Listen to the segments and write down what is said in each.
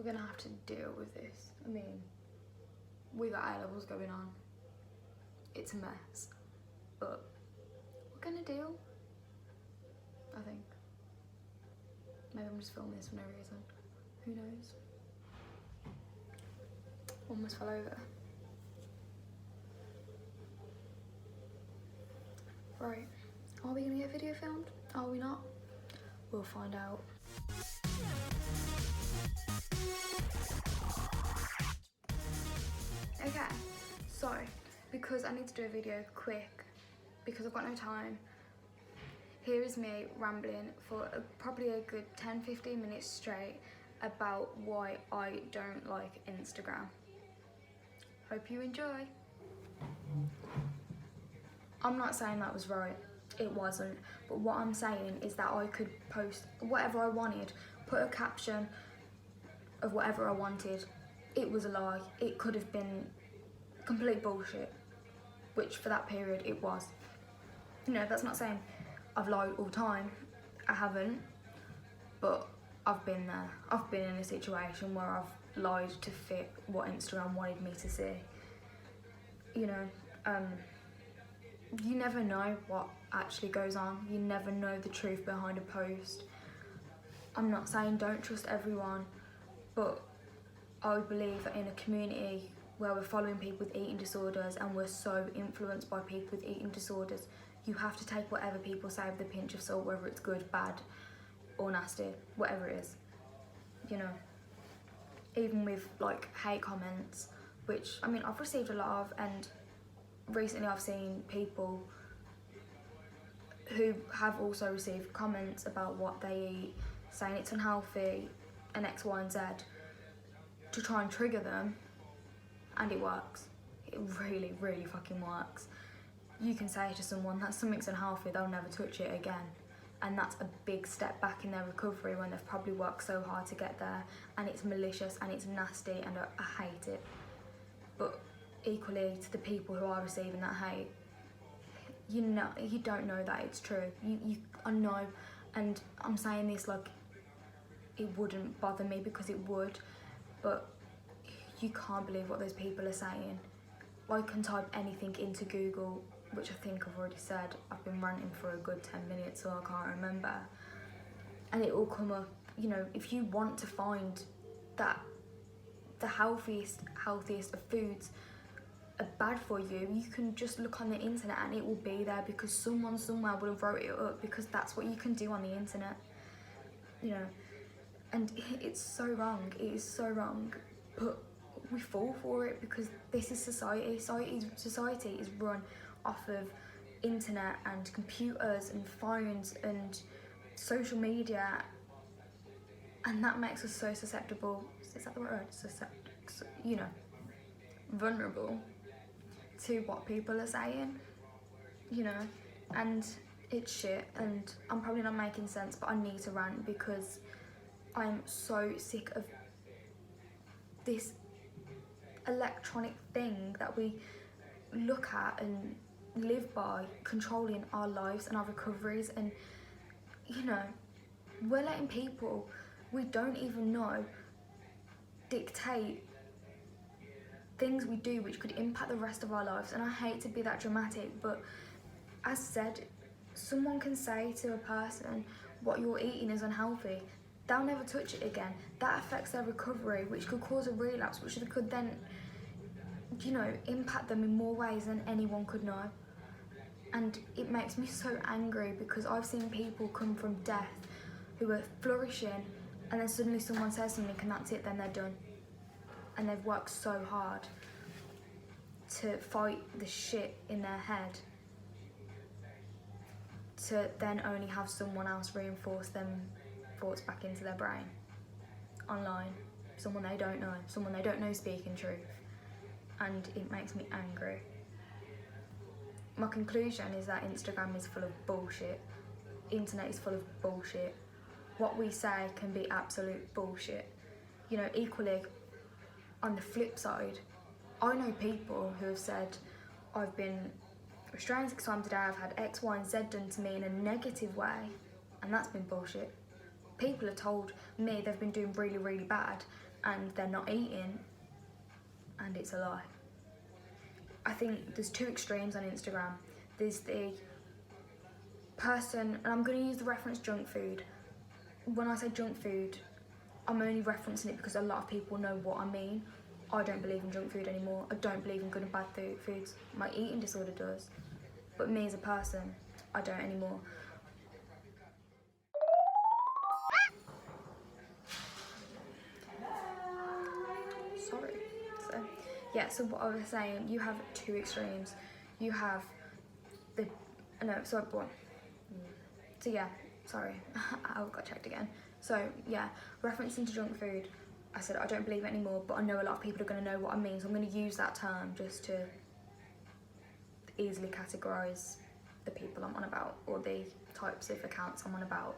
gonna have to deal with this. I mean, we got A-levels going on. It's a mess, but we're gonna deal, I think. Maybe I'm just filming this for no reason. Who knows? Almost fell over. Right, are we gonna get video filmed? Are we not? We'll find out. Okay, so because I need to do a video quick, because I've got no time, here is me rambling for probably a good 10-15 minutes straight about why I don't like Instagram. Hope you enjoy. I'm not saying that was right, it wasn't, but what I'm saying is that I could post whatever I wanted, put a caption of whatever I wanted. It was a lie. It could have been complete bullshit, which for that period it was. You know, that's not saying I've lied all the time. I haven't, but I've been there. I've been in a situation where I've lied to fit what Instagram wanted me to see. You know, you never know what actually goes on. You never know the truth behind a post. I'm not saying don't trust everyone, but I believe that in a community where we're following people with eating disorders and we're so influenced by people with eating disorders, you have to take whatever people say with a pinch of salt, whether it's good, bad, or nasty, whatever it is. You know, even with like hate comments, which I mean I've received a lot of, and recently I've seen people who have also received comments about what they eat, saying it's unhealthy and X, Y, and Z, to try and trigger them, and it works. It really, really fucking works. You can say to someone that something's unhealthy, they'll never touch it again, and that's a big step back in their recovery when they've probably worked so hard to get there, and it's malicious and it's nasty and I hate it. But equally to the people who are receiving that hate, you know, you don't know that it's true. I know, and I'm saying this like it wouldn't bother me, because it would, but you can't believe what those people are saying. I can type anything into Google, which I think I've already said. I've been ranting for a good 10 minutes, so I can't remember, and it will come up. You know, if you want to find that the healthiest of foods are bad for you, you can just look on the internet and it will be there, because someone somewhere will have wrote it up, because that's what you can do on the internet. You know, and it's so wrong. It is so wrong, but we fall for it because this is society. Society is run off of internet and computers and phones and social media, and that makes us so susceptible. Is that the right word? You know, vulnerable to what people are saying, you know, and it's shit. And I'm probably not making sense, but I need to rant because I'm so sick of this electronic thing that we look at and live by, controlling our lives and our recoveries. And you know, we're letting people we don't even know dictate things we do which could impact the rest of our lives. And I hate to be that dramatic, but as said, someone can say to a person what you're eating is unhealthy, they'll never touch it again. That affects their recovery, which could cause a relapse, which could then, you know, impact them in more ways than anyone could know. And it makes me so angry, because I've seen people come from death who are flourishing, and then suddenly someone says something and that's it, then they're done. And they've worked so hard to fight the shit in their head, to then only have someone else reinforce them thoughts back into their brain online. Someone they don't know speaking truth, and it makes me angry. My conclusion is that Instagram is full of bullshit. Internet is full of bullshit. What we say can be absolute bullshit. You know, equally, on the flip side, I know people who have said, I've been restrained 6 times a day, I've had X, Y, and Z done to me in a negative way, and that's been bullshit. People have told me they've been doing really, really bad, and they're not eating and it's a lie. I think there's two extremes on Instagram. There's the person, and I'm going to use the reference junk food. When I say junk food, I'm only referencing it because a lot of people know what I mean. I don't believe in junk food anymore. I don't believe in good and bad foods. My eating disorder does, but me as a person, I don't anymore. Sorry. So what I was saying, you have two extremes. You have the, no, sorry, boy. So yeah, sorry, I got checked again. So yeah, referencing to junk food, I said I don't believe it anymore, but I know a lot of people are going to know what I mean, so I'm going to use that term just to easily categorise the people I'm on about, or the types of accounts I'm on about.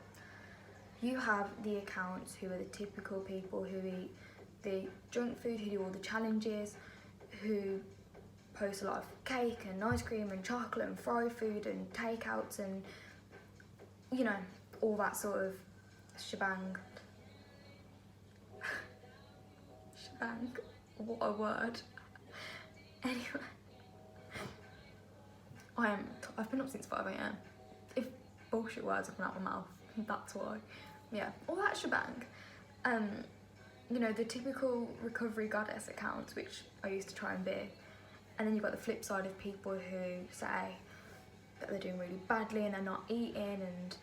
You have the accounts who are the typical people who eat the junk food, who do all the challenges, who post a lot of cake and ice cream and chocolate and fried food and takeouts and, you know, all that sort of shebang. Shebang, what a word. Anyway, I've been up since 5 AM. If bullshit words are coming out of my mouth, that's why. Yeah, all that shebang. You know, the typical recovery goddess accounts, which I used to try and be. And then you've got the flip side of people who say that they're doing really badly and they're not eating, and,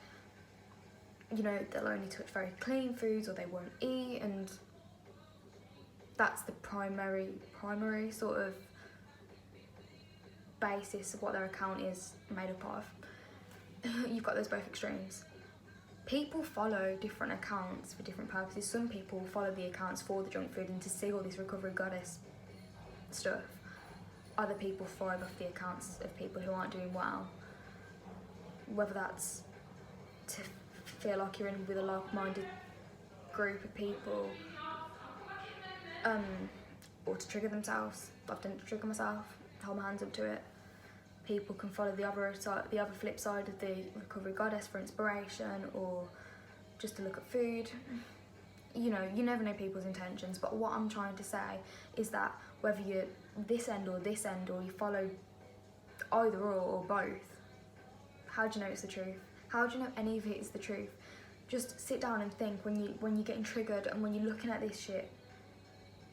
you know, they'll only touch very clean foods or they won't eat, and that's the primary sort of basis of what their account is made up of. You've got those both extremes. People follow different accounts for different purposes. Some people follow the accounts for the junk food and to see all this recovery goddess stuff. Other people thrive off the accounts of people who aren't doing well. Whether that's to feel like you're in with a like-minded group of people, or to trigger themselves. I've done it to trigger myself, hold my hands up to it. People can follow the other flip side of the recovery goddess for inspiration, or just to look at food. You know, you never know people's intentions, but what I'm trying to say is that whether you're this end, or you follow either or both, how do you know it's the truth? How do you know any of it is the truth? Just sit down and think when you're getting triggered and when you're looking at this shit.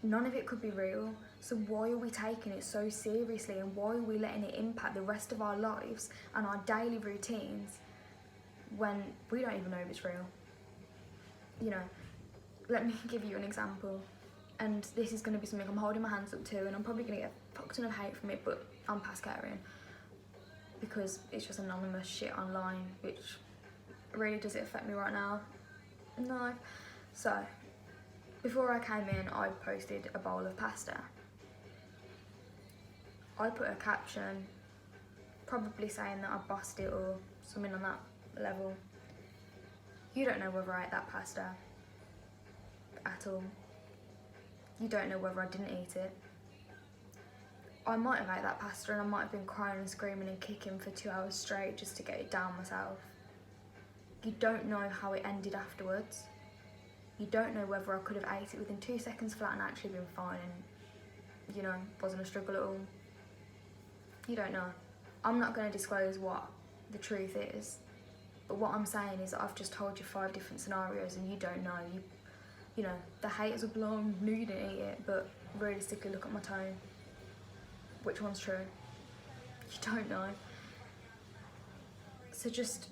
None of it could be real, so why are we taking it so seriously, and why are we letting it impact the rest of our lives and our daily routines when we don't even know if it's real? You know, let me give you an example, and this is going to be something I'm holding my hands up to, and I'm probably going to get a fuck ton of hate from it, but I'm past caring, because it's just anonymous shit online, which really, does it affect me right now? No. So, before I came in, I posted a bowl of pasta. I put a caption, probably saying that I bossed it or something on that level. You don't know whether I ate that pasta at all. You don't know whether I didn't eat it. I might have ate that pasta and I might have been crying and screaming and kicking for 2 hours straight just to get it down myself. You don't know how it ended afterwards. You don't know whether I could have ate it within 2 seconds flat and actually been fine and, you know, wasn't a struggle at all. You don't know. I'm not going to disclose what the truth is, but what I'm saying is that I've just told you 5 different scenarios and you don't know. You know, the haters will belong, knew you didn't eat it, but realistically look at my tone. Which one's true? You don't know. So just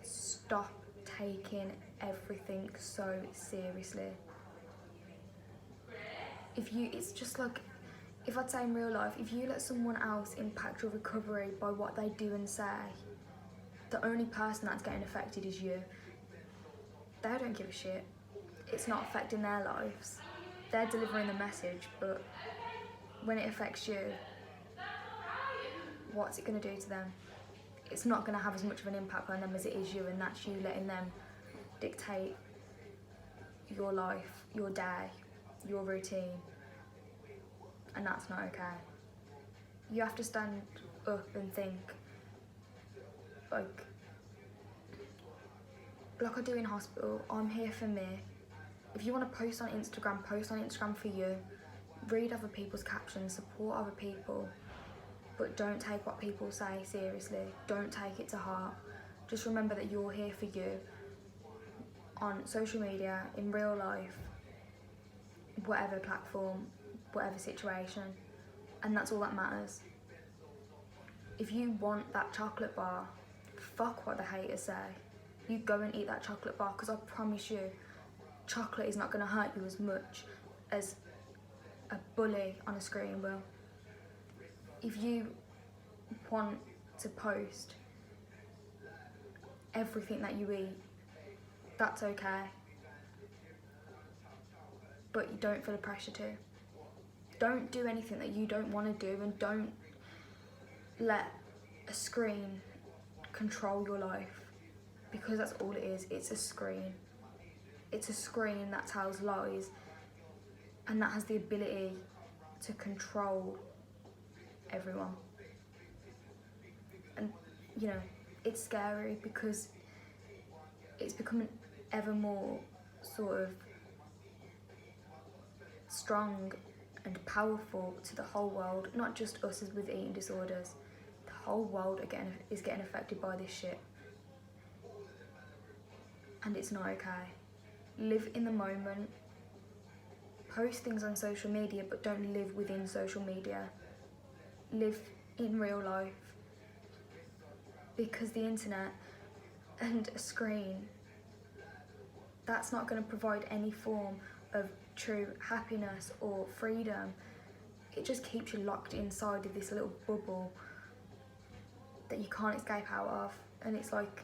stop taking everything so seriously. It's just like, if I'd say in real life, if you let someone else impact your recovery by what they do and say, the only person that's getting affected is you. They don't give a shit. It's not affecting their lives. They're delivering the message, but when it affects you, what's it going to do to them? It's not going to have as much of an impact on them as it is you, and that's you letting them dictate your life, your day, your routine, and that's not okay. You have to stand up and think, like I do in hospital. I'm here for me, If you want to post on Instagram for you. Read other people's captions, support other people, but don't take what people say seriously. Don't take it to heart. Just remember that you're here for you on social media, in real life, whatever platform, whatever situation, and that's all that matters. If you want that chocolate bar, fuck what the haters say. You go and eat that chocolate bar, because I promise you, chocolate is not going to hurt you as much as a bully on a screen will. If you want to post everything that you eat, that's okay, but you don't feel the pressure to. Don't do anything that you don't want to do, and don't let a screen control your life, because that's all it is. It's a screen. It's a screen that tells lies, and that has the ability to control everyone. And you know, it's scary because it's becoming ever more sort of strong and powerful to the whole world, not just us as with eating disorders. The whole world again is getting affected by this shit, and it's not okay. Live in the moment. Post things on social media, but don't live within social media. Live in real life, because the internet and a screen, that's not going to provide any form of true happiness or freedom. It just keeps you locked inside of this little bubble that you can't escape out of, and it's like,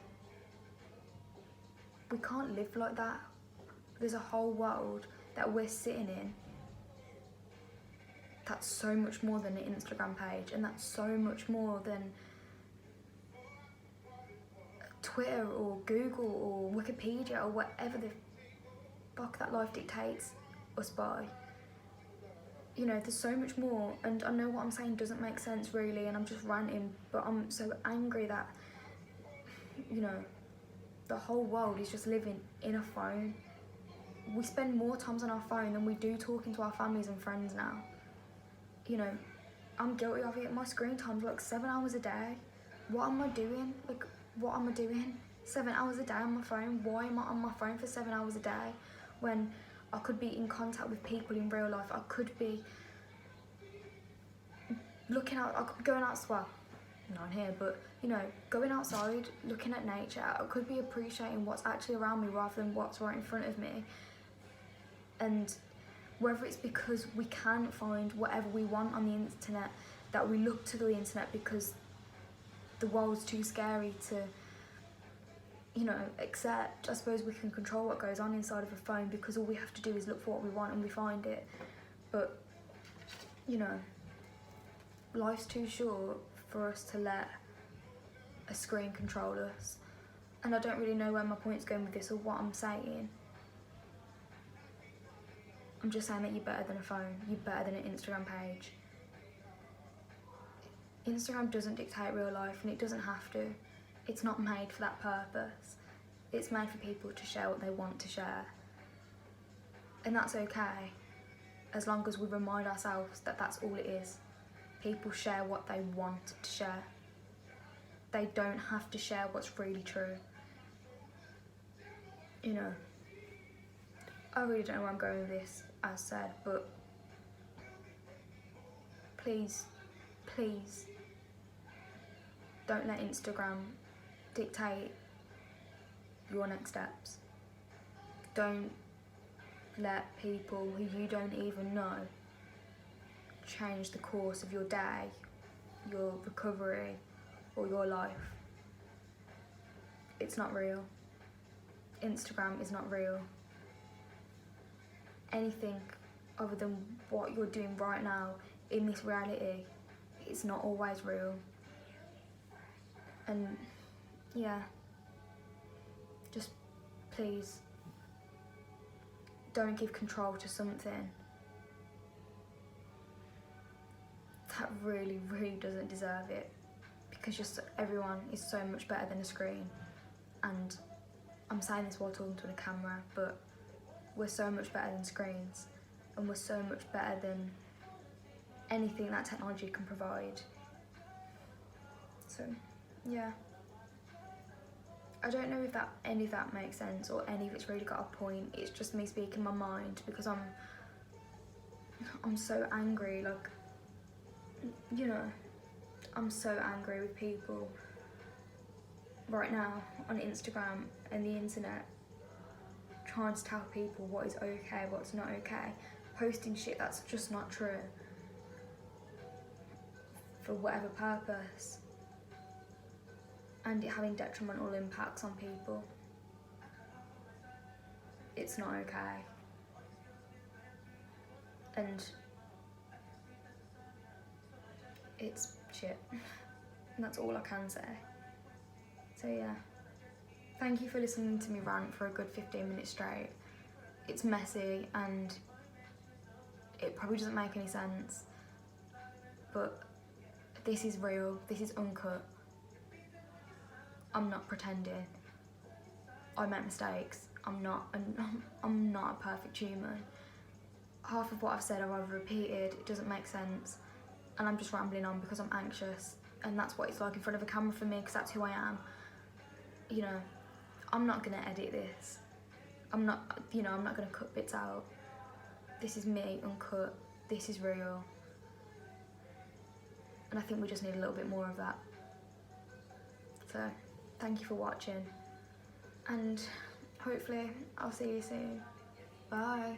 we can't live like that. There's a whole world that we're sitting in that's so much more than an Instagram page, and that's so much more than Twitter or Google or Wikipedia or whatever the fuck that life dictates us by. You know, there's so much more, and I know what I'm saying doesn't make sense really, and I'm just ranting, but I'm so angry that, you know, the whole world is just living in a phone. We spend more times on our phone than we do talking to our families and friends now. You know, I'm guilty of it. My screen time's like 7 hours a day. What am I doing? Like, what am I doing? 7 hours a day on my phone? Why am I on my phone for 7 hours a day when I could be in contact with people in real life? I could be looking out, I could be going out, well, not in here, but you know, going outside, looking at nature. I could be appreciating what's actually around me rather than what's right in front of me. And whether it's because we can't find whatever we want on the internet, that we look to the internet because the world's too scary to, you know, accept. I suppose we can control what goes on inside of a phone because all we have to do is look for what we want and we find it. But, you know, life's too short for us to let a screen control us. And I don't really know where my point's going with this or what I'm saying. I'm just saying that you're better than a phone. You're better than an Instagram page. Instagram doesn't dictate real life, and it doesn't have to. It's not made for that purpose. It's made for people to share what they want to share. And that's okay, as long as we remind ourselves that that's all it is. People share what they want to share. They don't have to share what's really true. You know, I really don't know where I'm going with this, as said, but please, please, don't let Instagram dictate your next steps. Don't let people who you don't even know change the course of your day, your recovery, or your life. It's not real. Instagram is not real. Anything other than what you're doing right now in this reality, it's not always real. And yeah, just please don't give control to something that really, really doesn't deserve it, because just everyone is so much better than a screen. And I'm saying this while talking to a camera, but we're so much better than screens, and we're so much better than anything that technology can provide. So, yeah. I don't know if any of that makes sense or any of it's really got a point. It's just me speaking my mind because I'm so angry, like, you know, I'm so angry with people right now on Instagram and the internet, trying to tell people what is okay, what's not okay, posting shit that's just not true for whatever purpose, and it having detrimental impacts on people. It's not okay. And it's shit. And that's all I can say. So yeah. Thank you for listening to me rant for a good 15 minutes straight. It's messy and it probably doesn't make any sense, but this is real, this is uncut. I'm not pretending. I make mistakes. I'm not a perfect human. Half of what I've said I've repeated, it doesn't make sense, and I'm just rambling on because I'm anxious, and that's what it's like in front of a camera for me, because that's who I am. You know, I'm not gonna edit this. I'm not gonna cut bits out. This is me, uncut. This is real. And I think we just need a little bit more of that. So, thank you for watching. And hopefully, I'll see you soon. Bye.